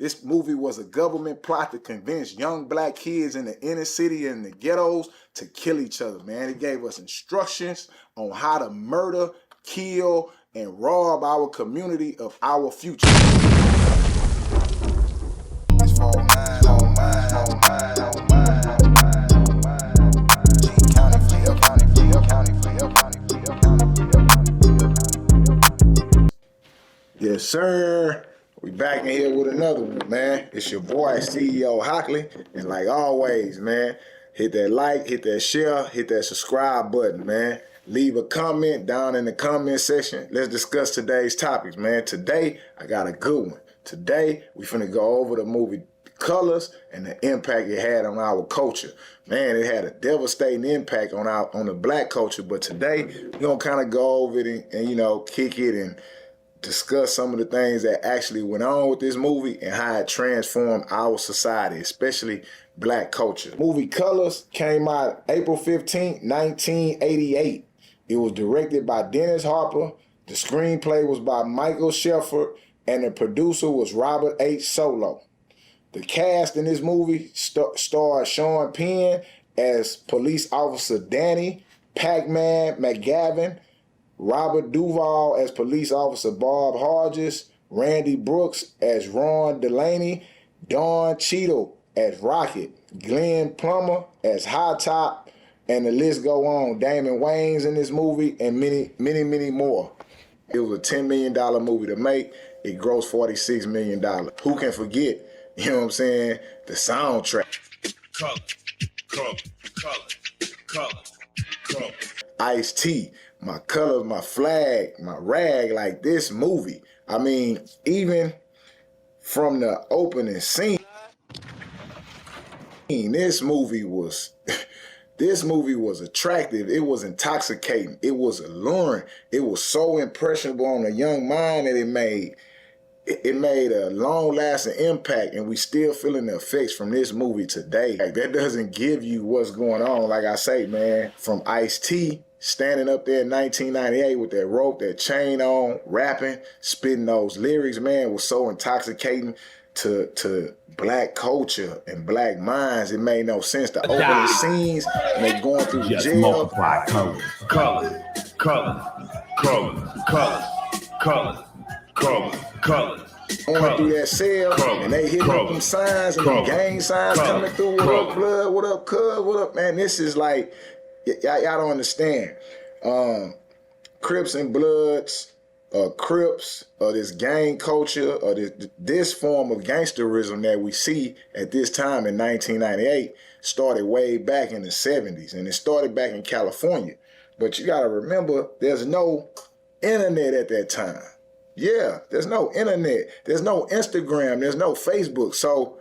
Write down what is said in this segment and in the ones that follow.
This movie was a government plot to convince young black kids in the inner city and the ghettos to kill each other, man. It gave us instructions on how to murder, kill, and rob our community of our future. Yes, sir. We back in here with another one, man. It's your boy, CEO Hockley. And like always, man, hit that like, hit that share, hit that subscribe button, man. Leave a comment down in the comment section. Let's discuss today's topics, man. Today, I got a good one. Today, we finna go over the movie Colors and the impact it had on our culture. Man, it had a devastating impact on the black culture. But today, we're gonna kind of go over it and you know, kick it and discuss some of the things that actually went on with this movie and how it transformed our society, especially black culture. Movie Colors came out April 15, 1988. It was directed by Dennis Hopper. The screenplay was by Michael Sheffer, and the producer was Robert H. Solow. The cast in this movie starred Sean Penn as police officer Danny, Pac-Man McGavin, Robert Duvall as police officer Bob Hodges, Randy Brooks as Ron Delaney, Don Cheadle as Rocket, Glenn Plummer as High Top, and the list go on. Damon Wayans in this movie and many more. It was a $10 million movie to make. It grossed $46 million. Who can forget, you know what I'm saying, the soundtrack. Color. Ice-T. My colors, my flag, my rag, like this movie. I mean, even from the opening scene, this movie was attractive. It was intoxicating. It was alluring. It was so impressionable on a young mind that it made a long-lasting impact, and we still feeling the effects from this movie today. Like, that doesn't give you what's going on. Like I say, man, from Ice-T standing up there in 1998 with that rope, that chain on, rapping, spitting those lyrics, man, was so intoxicating to black culture and black minds. It made no sense. The opening scenes, and they going through just jail. Multiply colors. Going through that cell, and they hitting up them signs, and the gang signs coming through. What up, blood? What up, cuz? What up, man? This is like, y'all don't understand. Crips and Bloods, Crips, this gang culture, or this form of gangsterism that we see at this time in 1998 started way back in the 70s, and it started back in California. But you gotta remember, there's no internet at that time. Yeah, there's no internet, there's no Instagram, there's no Facebook. So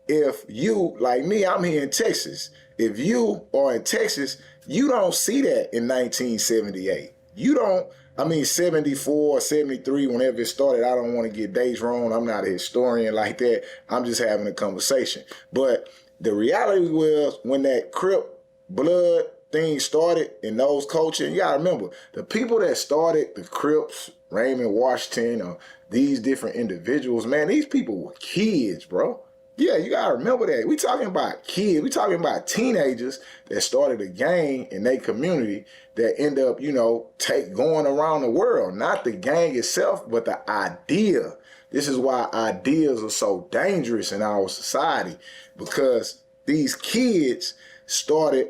if you, like me, I'm here in Texas. If you are in Texas, you don't see that in 1978. You don't, I mean, 74 or 73, whenever it started. I don't want to get dates wrong. I'm not a historian like that. I'm just having a conversation. But the reality was, when that Crip blood thing started in those cultures, you gotta remember, the people that started the Crips, Raymond Washington, or these different individuals, man, these people were kids, bro. Yeah, you gotta remember that. We talking about kids. We talking about teenagers that started a gang in their community that end up, you know, going around the world. Not the gang itself, but the idea. This is why ideas are so dangerous in our society, because these kids started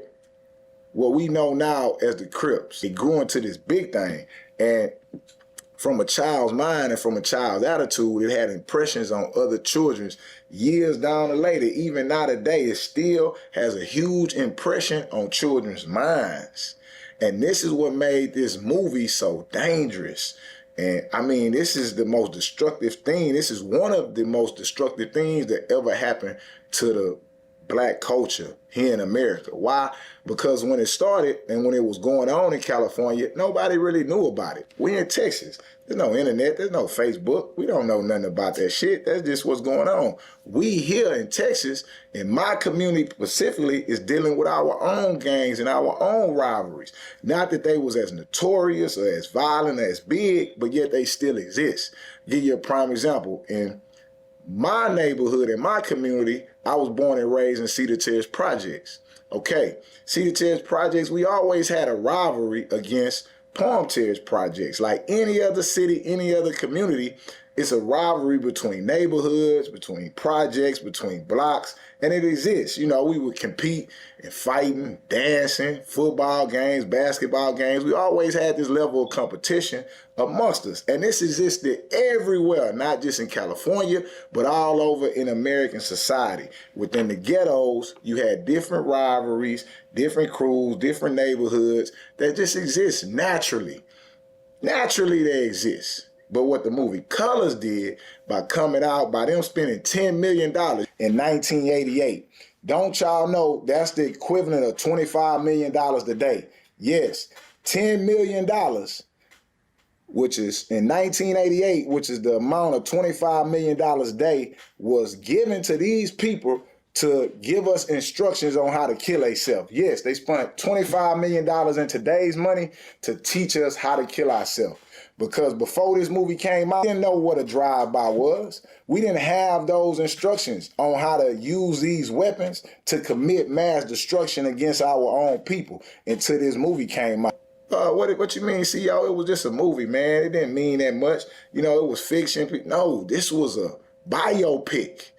what we know now as the Crips. They grew into this big thing, and from a child's mind and from a child's attitude, it had impressions on other children's years down the later. Even now today, it still has a huge impression on children's minds. And this is what made this movie so dangerous. And I mean, this is the most destructive thing. This is one of the most destructive things that ever happened to the black culture here in America. Why? Because when it started and when it was going on in California, nobody really knew about it. We in Texas. There's no internet. There's no Facebook. We don't know nothing about that shit. That's just what's going on. We here in Texas, in my community specifically, is dealing with our own gangs and our own rivalries. Not that they was as notorious or as violent or as big, but yet they still exist. Give you a prime example. In My neighborhood and my community, I was born and raised in Cedar Terrace Projects. Okay, Cedar Terrace Projects, we always had a rivalry against Palm Terrace Projects. Like any other city, any other community, it's a rivalry between neighborhoods, between projects, between blocks, and it exists. You know, we would compete in fighting, dancing, football games, basketball games. We always had this level of competition amongst us. And this existed everywhere, not just in California, but all over in American society. Within the ghettos, you had different rivalries, different crews, different neighborhoods that just exist naturally. Naturally, they exist. But what the movie Colors did by coming out, by them spending $10 million in 1988, don't y'all know that's the equivalent of $25 million today? Yes, $10 million, which is in 1988, which is the amount of $25 million a day, was given to these people to give us instructions on how to kill themselves. Yes, they spent $25 million in today's money to teach us how to kill ourselves. Because before this movie came out, we didn't know what a drive-by was. We didn't have those instructions on how to use these weapons to commit mass destruction against our own people until this movie came out. What you mean, CEO? It was just a movie, man. It didn't mean that much. You know, it was fiction. No, this was a biopic.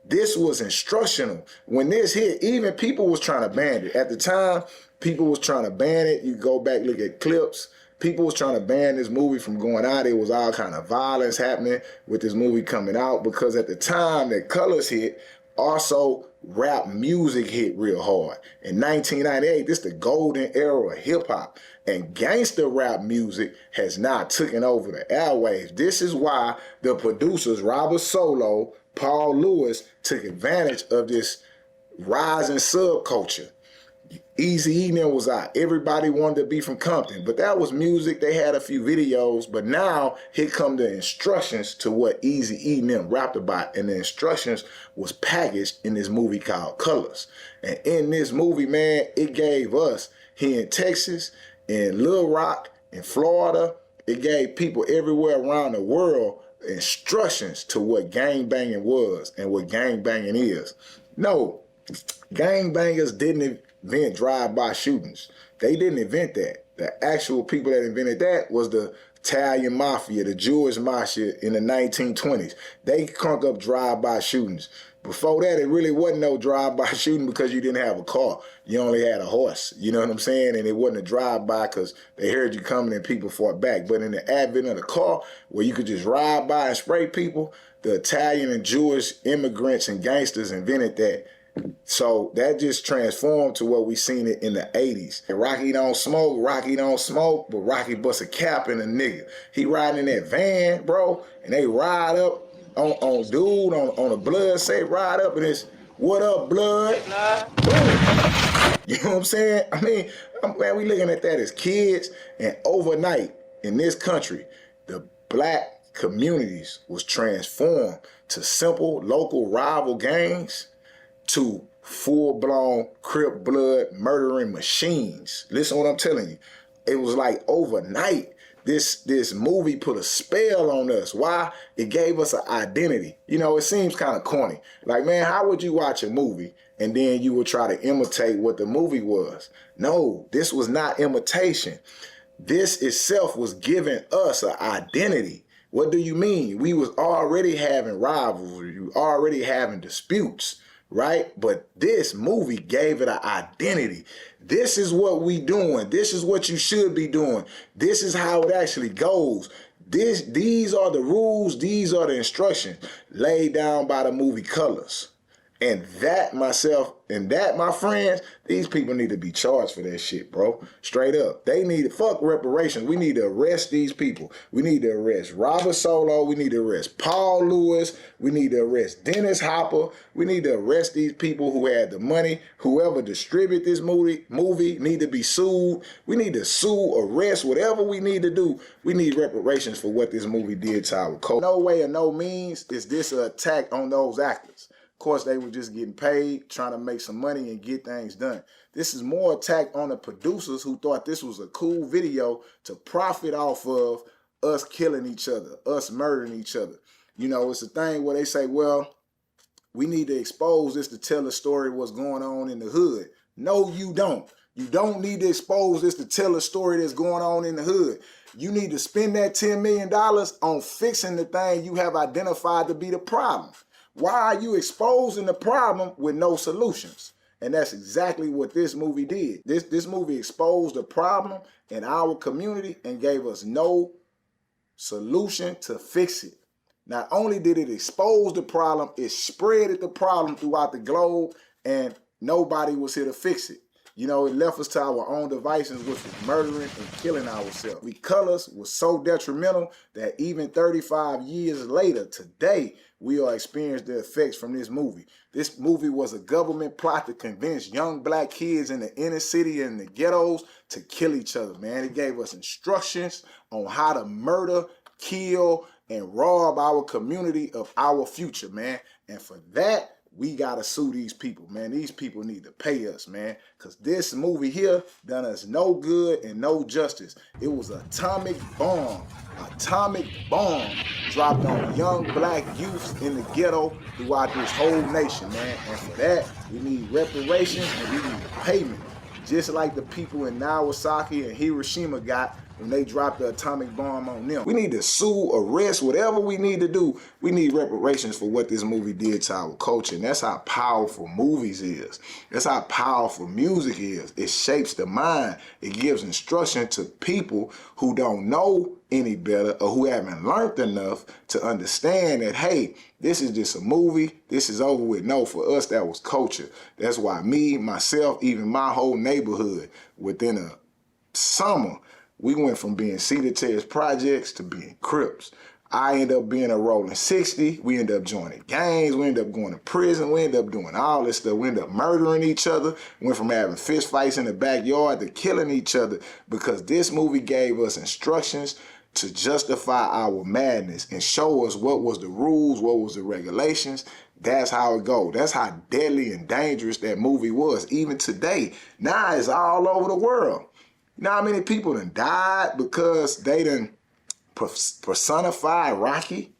This was instructional. When this hit, even people was trying to ban it. At the time, people was trying to ban it. You go back, look at clips. People was trying to ban this movie from going out. There was all kind of violence happening with this movie coming out because at the time that Colors hit, also rap music hit real hard. In 1998, this is the golden era of hip hop. And gangster rap music has now taken over the airwaves. This is why the producers, Robert Solo, Paul Lewis, took advantage of this rising subculture. Eazy-E them was out. Everybody wanted to be from Compton, but that was music. They had a few videos, but now here come the instructions to what Eazy-E them rapped about, and the instructions was packaged in this movie called Colors. And in this movie, man, it gave us here in Texas, in Little Rock, in Florida, it gave people everywhere around the world instructions to what gangbanging was and what gangbanging is. No, gangbangers didn't invent drive-by shootings. They didn't invent that. The actual people that invented that was the Italian mafia, the Jewish mafia in the 1920s. They conk up drive-by shootings. Before that, it really wasn't no drive-by shooting because you didn't have a car. You only had a horse. You know what I'm saying? And it wasn't a drive-by because they heard you coming and people fought back. But in the advent of the car, where you could just ride by and spray people, the Italian and Jewish immigrants and gangsters invented that. So that just transformed to what we seen it in the 80s. And Rocky don't smoke, but Rocky bust a cap in a nigga. He riding in that van, bro, and they ride up on dude, on the blood, say ride up and it's, what up, blood? Boom. You know what I'm saying? I mean, man, we looking at that as kids, and overnight in this country, the black communities was transformed to simple local rival gangs to full-blown Crip blood murdering machines. Listen to what I'm telling you. It was like overnight, this movie put a spell on us. Why? It gave us an identity. You know, it seems kind of corny. Like, man, how would you watch a movie and then you would try to imitate what the movie was? No, this was not imitation. This itself was giving us an identity. What do you mean? We was already having rivalry, already having disputes, right? But this movie gave it an identity. This is what we doing. This is what you should be doing. This is how it actually goes. These are the rules. These are the instructions laid down by the movie Colors. And that, myself, and that, my friends, these people need to be charged for that shit, bro. Straight up. They need to, fuck reparations. We need to arrest these people. We need to arrest Robert Solo. We need to arrest Paul Lewis. We need to arrest Dennis Hopper. We need to arrest these people who had the money. Whoever distributed this movie need to be sued. We need to sue, arrest, whatever we need to do. We need reparations for what this movie did to our culture. No way or no means is this an attack on those actors. Of course, they were just getting paid, trying to make some money and get things done. This is more attack on the producers who thought this was a cool video to profit off of us killing each other, us murdering each other. You know, it's a thing where they say, well, we need to expose this to tell a story of what's going on in the hood. No, you don't. You don't need to expose this to tell a story that's going on in the hood. You need to spend that $10 million on fixing the thing you have identified to be the problem. Why are you exposing the problem with no solutions? And that's exactly what this movie did. This movie exposed the problem in our community and gave us no solution to fix it. Not only did it expose the problem, it spread the problem throughout the globe, and nobody was here to fix it. You know, it left us to our own devices, which was murdering and killing ourselves. We colors was so detrimental that even 35 years later, today, we are experiencing the effects from this movie. This movie was a government plot to convince young black kids in the inner city and the ghettos to kill each other, man. It gave us instructions on how to murder, kill, and rob our community of our future, man. And for that, we gotta sue these people, man. These people need to pay us, man, because this movie here done us no good and no justice. It was an atomic bomb dropped on young black youths in the ghetto throughout this whole nation, man. And for that, we need reparations and we need payment, just like the people in Nagasaki and Hiroshima got when they dropped the atomic bomb on them. We need to sue, arrest, whatever we need to do. We need reparations for what this movie did to our culture. And that's how powerful movies is. That's how powerful music is. It shapes the mind. It gives instruction to people who don't know any better or who haven't learned enough to understand that, hey, this is just a movie. This is over with. No, for us, that was culture. That's why me, myself, even my whole neighborhood, within a summer, we went from being Cedar Terrace projects to being Crips. I ended up being a rolling 60. We ended up joining gangs. We ended up going to prison. We ended up doing all this stuff. We ended up murdering each other. Went from having fist fights in the backyard to killing each other because this movie gave us instructions to justify our madness and show us what was the rules, what was the regulations. That's how it goes. That's how deadly and dangerous that movie was. Even today, now it's all over the world. You know how many people done died because they done personified Rocky?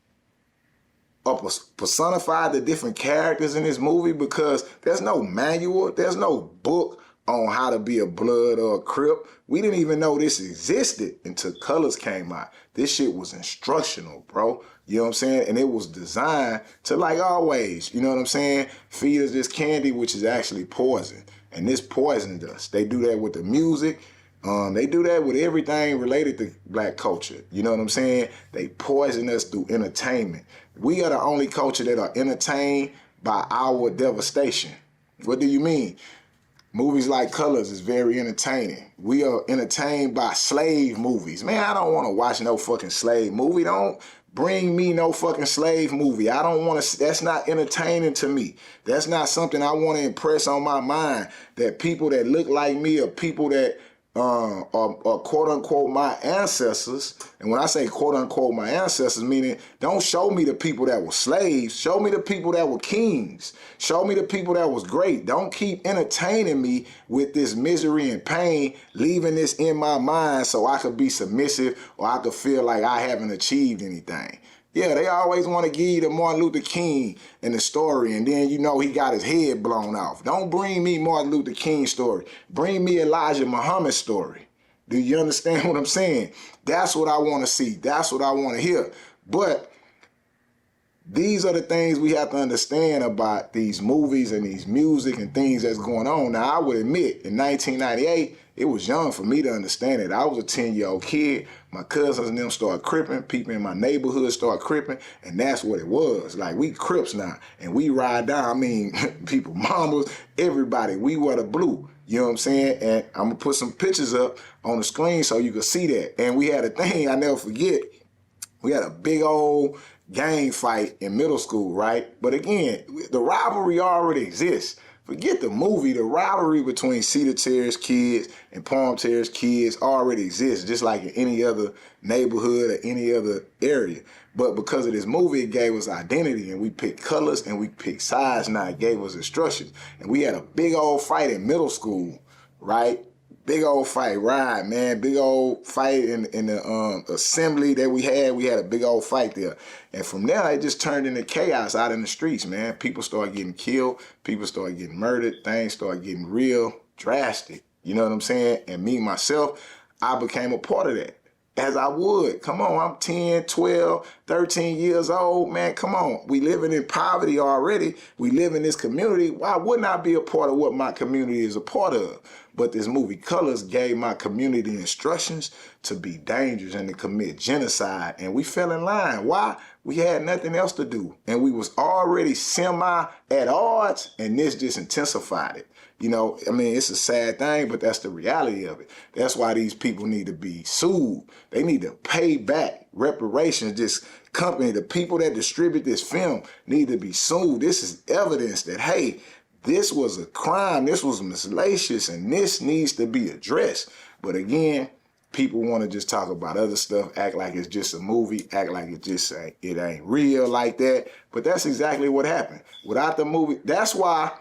Or personified the different characters in this movie? Because there's no manual, there's no book on how to be a Blood or a Crip. We didn't even know this existed until Colors came out. This shit was instructional, bro. You know what I'm saying? And it was designed to, like always, you know what I'm saying, feed us this candy, which is actually poison. And this poisoned us. They do that with the music. They do that with everything related to black culture. You know what I'm saying? They poison us through entertainment. We are the only culture that are entertained by our devastation. What do you mean? Movies like Colors is very entertaining. We are entertained by slave movies. Man, I don't want to watch no fucking slave movie. Don't bring me no fucking slave movie. I don't want to, that's not entertaining to me. That's not something I want to impress on my mind, that people that look like me or people that are quote unquote my ancestors. And when I say quote unquote my ancestors, meaning don't show me the people that were slaves. Show me the people that were kings. Show me the people that was great. Don't keep entertaining me with this misery and pain, leaving this in my mind so I could be submissive or I could feel like I haven't achieved anything. Yeah, they always want to give you the Martin Luther King in the story, and then you know he got his head blown off. Don't bring me Martin Luther King story. Bring me Elijah Muhammad's story. Do you understand what I'm saying? That's what I want to see. That's what I want to hear. But these are the things we have to understand about these movies and these music and things that's going on. Now, I would admit, in 1998, it was young for me to understand it. I was a 10-year-old kid. My cousins and them started cripping. People in my neighborhood started cripping, and that's what it was. Like, we Crips now, and we ride down. I mean, people, mamas, everybody. We wear the blue. You know what I'm saying? And I'm going to put some pictures up on the screen so you can see that. And we had a thing I never forget. We had a big old gang fight in middle school, right? But again, the rivalry already exists. Forget the movie, the rivalry between Cedar Terrace kids and Palm Terrace kids already exists, just like in any other neighborhood or any other area. But because of this movie, it gave us identity, and we picked colors and we picked sides. Now it gave us instructions. And we had a big old fight in middle school, right? Big old fight, right, man. Big old fight in the assembly that we had. We had a big old fight there. And from there, it just turned into chaos out in the streets, man. People started getting killed. People started getting murdered. Things started getting real drastic. You know what I'm saying? And me, myself, I became a part of that. As I would. Come on, I'm 10, 12, 13 years old, man. Come on. We living in poverty already. We live in this community. Why wouldn't I be a part of what my community is a part of? But this movie Colors gave my community instructions to be dangerous and to commit genocide. And we fell in line. Why? We had nothing else to do. And we was already semi at odds, and this just intensified it. You know, I mean, it's a sad thing, but that's the reality of it. That's why these people need to be sued. They need to pay back reparations. This company, the people that distribute this film need to be sued. This is evidence that, hey, this was a crime, this was miscellaneous, and this needs to be addressed. But again, people want to just talk about other stuff, act like it's just a movie, act like it ain't real like that. But that's exactly what happened. Without the movie, that's why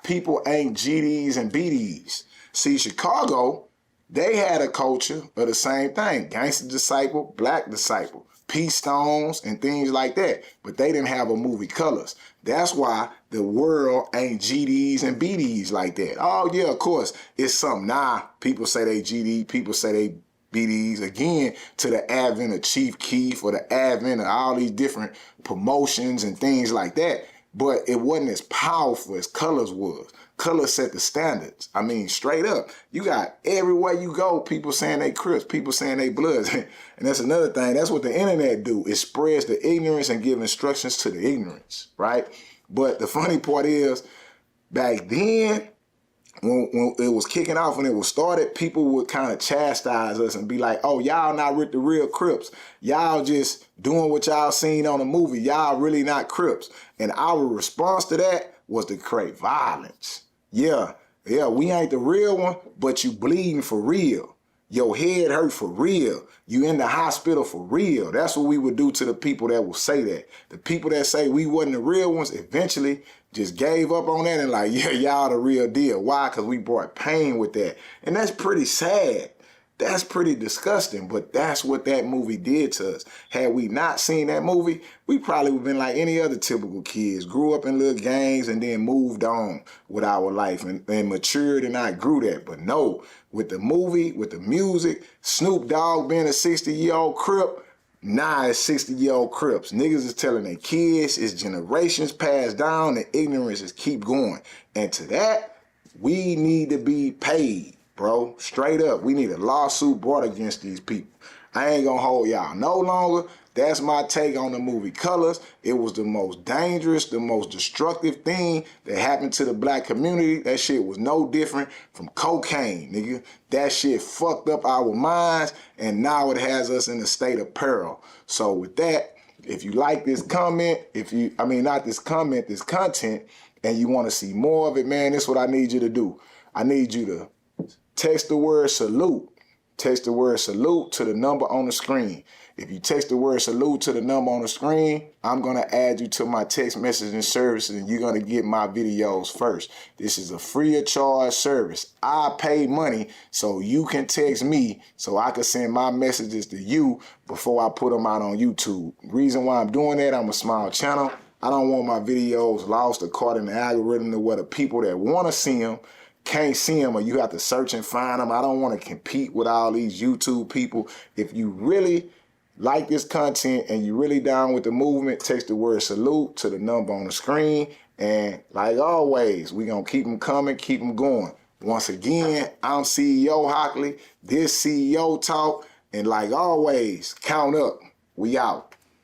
people ain't GDs and BDs. See, Chicago, they had a culture of the same thing. Gangster disciple, black disciple, peace stones, and things like that. But they didn't have a movie Colors. That's why the world ain't GDs and BDs like that. Oh, yeah, of course, it's something. Nah, people say they GD, people say they BDs, again, to the advent of Chief Keef or the advent of all these different promotions and things like that. But it wasn't as powerful as Colors was. Colors set the standards. I mean, straight up. You got everywhere you go, people saying they Crips, people saying they Bloods. And that's another thing. That's what the internet do. It spreads the ignorance and gives instructions to the ignorance, right? But the funny part is, back then, when it was kicking off, when it was started, people would kind of chastise us and be like, oh, y'all not with the real Crips. Y'all just doing what y'all seen on the movie. Y'all really not Crips. And our response to that was to create violence. Yeah, we ain't the real one, but you bleeding for real. Your head hurt for real. You in the hospital for real. That's what we would do to the people that will say that. The people that say we wasn't the real ones eventually just gave up on that and like, yeah, y'all the real deal. Why? Because we brought pain with that. And that's pretty sad. That's pretty disgusting, but that's what that movie did to us. Had we not seen that movie, we probably would have been like any other typical kids, grew up in little gangs and then moved on with our life and matured and I grew that. But no, with the movie, with the music, Snoop Dogg being a 60-year-old Crip, nah, it's 60-year-old Crips. Niggas is telling their kids, it's generations passed down, and ignorance is keep going. And to that, we need to be paid. Bro, straight up, we need a lawsuit brought against these people. I ain't gonna hold y'all no longer. That's my take on the movie Colors. It was the most dangerous, the most destructive thing that happened to the black community. That shit was no different from cocaine, nigga. That shit fucked up our minds, and now it has us in a state of peril. So with that, if you like this comment, this content, and you want to see more of it, man, this is what I need you to do. I need you to text the word salute. Text the word salute to the number on the screen. If you text the word salute to the number on the screen, I'm going to add you to my text messaging service and you're going to get my videos first. This is a free of charge service. I pay money so you can text me so I can send my messages to you before I put them out on YouTube. Reason why I'm doing that, I'm a small channel. I don't want my videos lost or caught in the algorithm to where the people that want to see them can't see them or you have to search and find them. I don't want to compete with all these YouTube people. If you really like this content and you really down with the movement, text the word salute to the number on the screen. And like always, we're going to keep them coming, keep them going. Once again, I'm CEO Hockley. This CEO Talk. And like always, count up. We out.